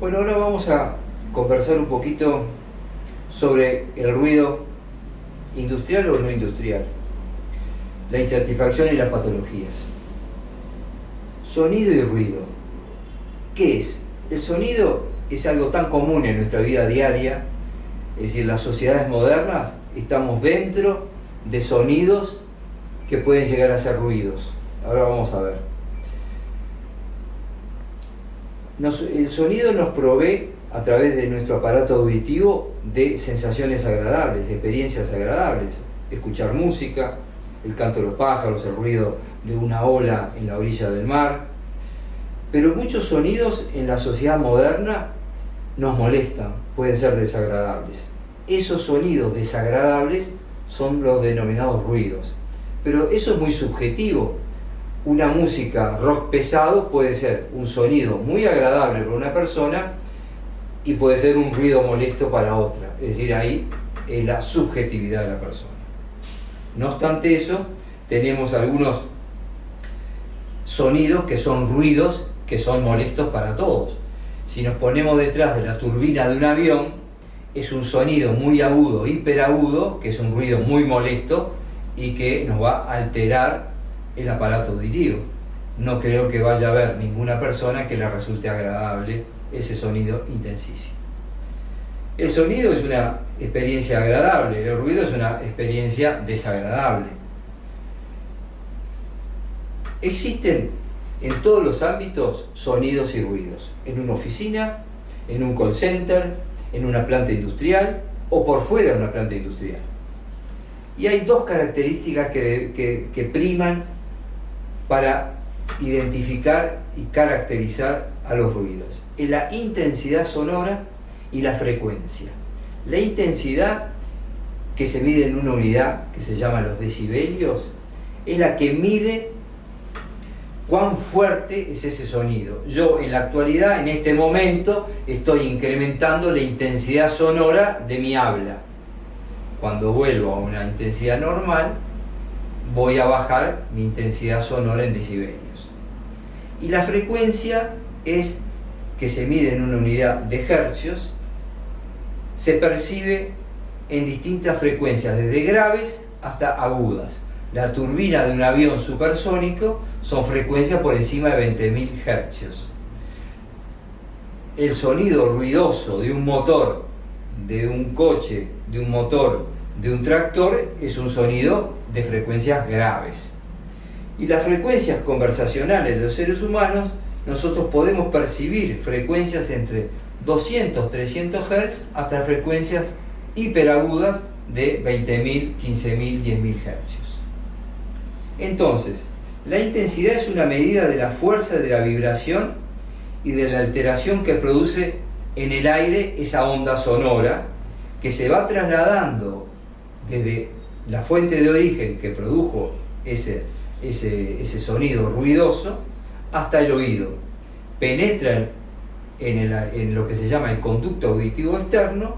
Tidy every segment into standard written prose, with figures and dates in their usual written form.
Bueno, ahora vamos a conversar un poquito sobre el ruido industrial o no industrial, la insatisfacción y las patologías. Sonido y ruido. ¿Qué es? El sonido es algo tan común en nuestra vida diaria, es decir, en las sociedades modernas estamos dentro de sonidos que pueden llegar a ser ruidos. Ahora vamos a ver. El sonido nos provee a través de nuestro aparato auditivo de sensaciones agradables, de experiencias agradables. Escuchar música, el canto de los pájaros, el ruido de una ola en la orilla del mar. Pero muchos sonidos en la sociedad moderna nos molestan, pueden ser desagradables. Esos sonidos desagradables son los denominados ruidos. Pero eso es muy subjetivo. Una música rock pesado puede ser un sonido muy agradable para una persona y puede ser un ruido molesto para otra. Es decir, ahí es la subjetividad de la persona. No obstante eso, tenemos algunos sonidos que son ruidos que son molestos para todos. Si nos ponemos detrás de la turbina de un avión, es un sonido muy agudo, hiperagudo, que es un ruido muy molesto y que nos va a alterar el aparato auditivo. No creo que vaya a haber ninguna persona que le resulte agradable ese sonido intensísimo. El sonido es una experiencia agradable, el ruido es una experiencia desagradable. Existen en todos los ámbitos sonidos y ruidos, en una oficina, en un call center, en una planta industrial o por fuera de una planta industrial. Y hay dos características que priman para identificar y caracterizar a los ruidos: es la intensidad sonora y la frecuencia. La intensidad, que se mide en una unidad que se llama los decibelios, es la que mide cuán fuerte es ese sonido. Yo en la actualidad, en este momento, estoy incrementando la intensidad sonora de mi habla. Cuando vuelvo a una intensidad normal, voy a bajar mi intensidad sonora en decibelios. Y la frecuencia es, que se mide en una unidad de hercios, se percibe en distintas frecuencias, desde graves hasta agudas. La turbina de un avión supersónico son frecuencias por encima de 20.000 hercios. El sonido ruidoso de un motor, de un coche, de un motor, de un tractor, es un sonido de frecuencias graves. Y las frecuencias conversacionales de los seres humanos, nosotros podemos percibir frecuencias entre 200, 300 Hz hasta frecuencias hiperagudas de 20.000, 15.000, 10.000 Hz. Entonces, la intensidad es una medida de la fuerza de la vibración y de la alteración que produce en el aire esa onda sonora, que se va trasladando desde la fuente de origen que produjo ese sonido ruidoso hasta el oído. Penetra en lo que se llama el conducto auditivo externo,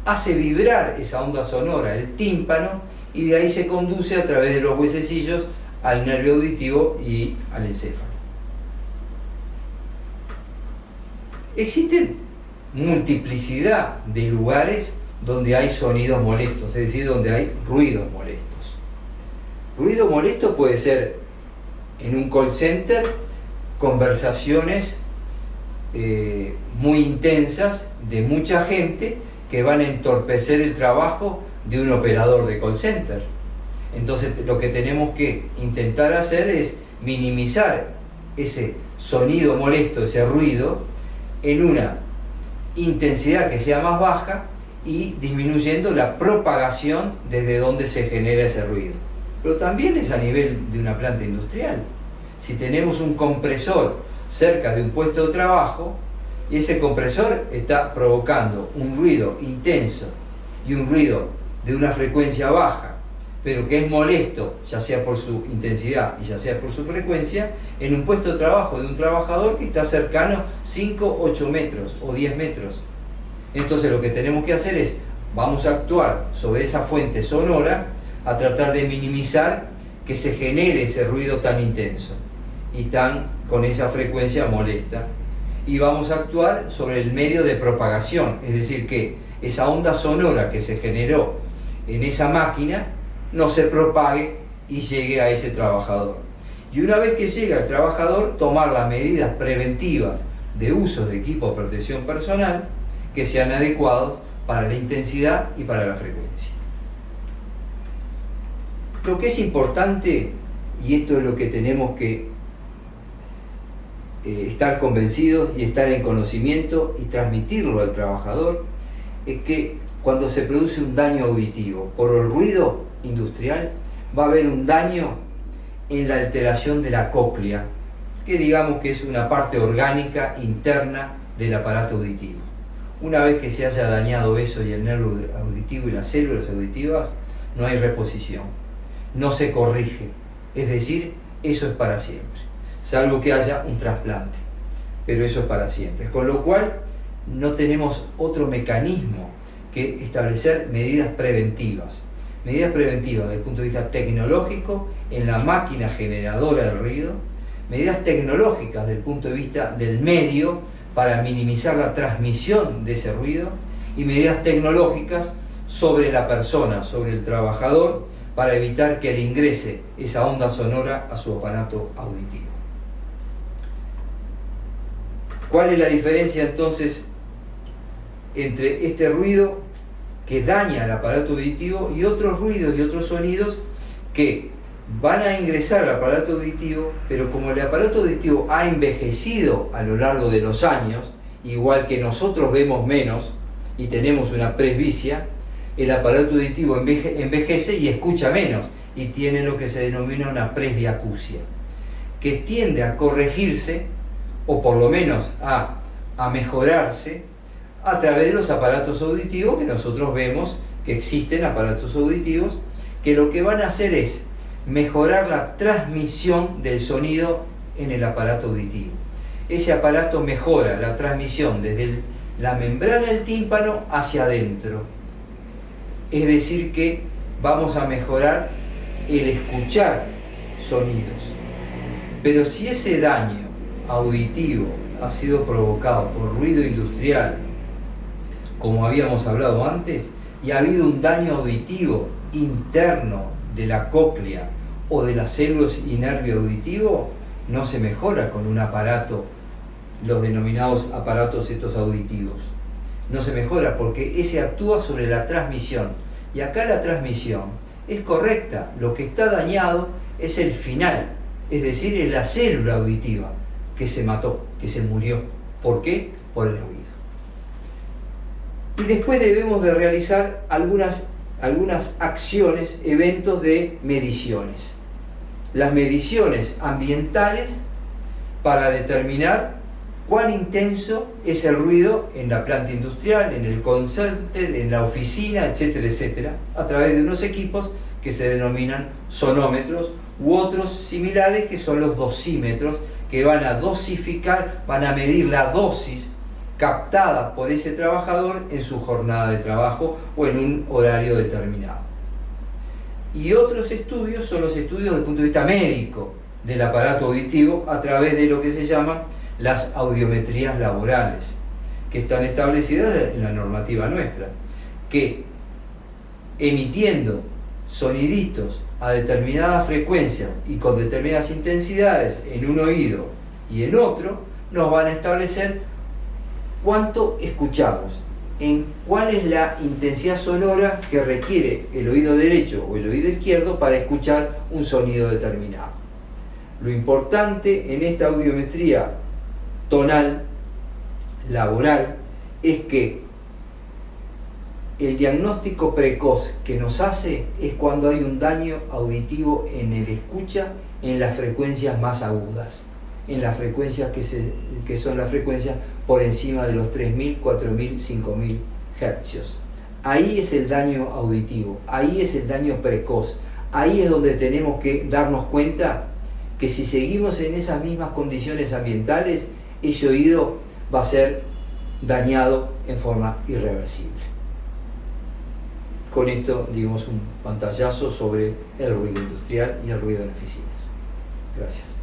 hace vibrar esa onda sonora, el tímpano, y de ahí se conduce a través de los huesecillos al nervio auditivo y al encéfalo. Existen multiplicidad de lugares donde hay sonidos molestos, es decir, donde hay ruidos molestos. Ruido molesto puede ser en un call center, conversaciones muy intensas de mucha gente que van a entorpecer el trabajo de un operador de call center. Entonces lo que tenemos que intentar hacer es minimizar ese sonido molesto, ese ruido, en una intensidad que sea más baja y disminuyendo la propagación desde donde se genera ese ruido. Pero también es a nivel de una planta industrial. Si tenemos un compresor cerca de un puesto de trabajo y ese compresor está provocando un ruido intenso y un ruido de una frecuencia baja, pero que es molesto, ya sea por su intensidad y ya sea por su frecuencia, en un puesto de trabajo de un trabajador que está cercano 5, 8 metros o 10 metros. Entonces lo que tenemos que hacer es, vamos a actuar sobre esa fuente sonora a tratar de minimizar que se genere ese ruido tan intenso y con esa frecuencia molesta. y vamos a actuar sobre el medio de propagación, es decir, que esa onda sonora que se generó en esa máquina no se propague y llegue a ese trabajador. Y una vez que llega al trabajador, tomar las medidas preventivas de uso de equipo de protección personal que sean adecuados para la intensidad y para la frecuencia. Lo que es importante, y esto es lo que tenemos que estar convencidos y estar en conocimiento y transmitirlo al trabajador, es que cuando se produce un daño auditivo por el ruido industrial, va a haber un daño en la alteración de la cóclea, que digamos que es una parte orgánica interna del aparato auditivo. Una vez que se haya dañado eso y el nervio auditivo y las células auditivas, no hay reposición, no se corrige, es decir, eso es para siempre, salvo que haya un trasplante, pero eso es para siempre, con lo cual no tenemos otro mecanismo que establecer medidas preventivas desde el punto de vista tecnológico en la máquina generadora del ruido, medidas tecnológicas desde el punto de vista del medio para minimizar la transmisión de ese ruido, y medidas tecnológicas sobre la persona, sobre el trabajador, para evitar que le ingrese esa onda sonora a su aparato auditivo. ¿Cuál es la diferencia entonces entre este ruido que daña el aparato auditivo y otros ruidos y otros sonidos que van a ingresar al aparato auditivo, pero como el aparato auditivo ha envejecido a lo largo de los años, igual que nosotros vemos menos y tenemos una presbicia, el aparato auditivo envejece y escucha menos y tiene lo que se denomina una presbiacusia, que tiende a corregirse o por lo menos a mejorarse a través de los aparatos auditivos, que nosotros vemos que existen aparatos auditivos que lo que van a hacer es mejorar la transmisión del sonido en el aparato auditivo. Ese aparato mejora la transmisión desde la membrana del tímpano hacia adentro. Es decir que vamos a mejorar el escuchar sonidos. Pero si ese daño auditivo ha sido provocado por ruido industrial, como habíamos hablado antes, y ha habido un daño auditivo interno de la cóclea o de las células y nervio auditivo, no se mejora con un aparato, los denominados aparatos estos auditivos. No se mejora porque ese actúa sobre la transmisión, y acá la transmisión es correcta. Lo que está dañado es el final, es decir, es la célula auditiva que se mató, que se murió. ¿Por qué? Por el ruido. Y después debemos de realizar algunas acciones, eventos de mediciones. Las mediciones ambientales para determinar cuán intenso es el ruido en la planta industrial, en el call center, en la oficina, etcétera, etcétera, a través de unos equipos que se denominan sonómetros u otros similares que son los dosímetros, que van a dosificar, van a medir la dosis captada por ese trabajador en su jornada de trabajo o en un horario determinado. Y otros estudios son los estudios desde el punto de vista médico del aparato auditivo a través de lo que se llaman las audiometrías laborales, que están establecidas en la normativa nuestra, que emitiendo soniditos a determinadas frecuencias y con determinadas intensidades en un oído y en otro, nos van a establecer cuánto escuchamos, en cuál es la intensidad sonora que requiere el oído derecho o el oído izquierdo para escuchar un sonido determinado. Lo importante en esta audiometría tonal laboral es que el diagnóstico precoz que nos hace es cuando hay un daño auditivo en el escucha en las frecuencias más agudas, en las frecuencias que son las frecuencias por encima de los 3.000, 4.000, 5.000 hercios. Ahí es el daño auditivo, ahí es el daño precoz, ahí es donde tenemos que darnos cuenta que si seguimos en esas mismas condiciones ambientales, ese oído va a ser dañado en forma irreversible. Con esto dimos un pantallazo sobre el ruido industrial y el ruido en oficinas. Gracias.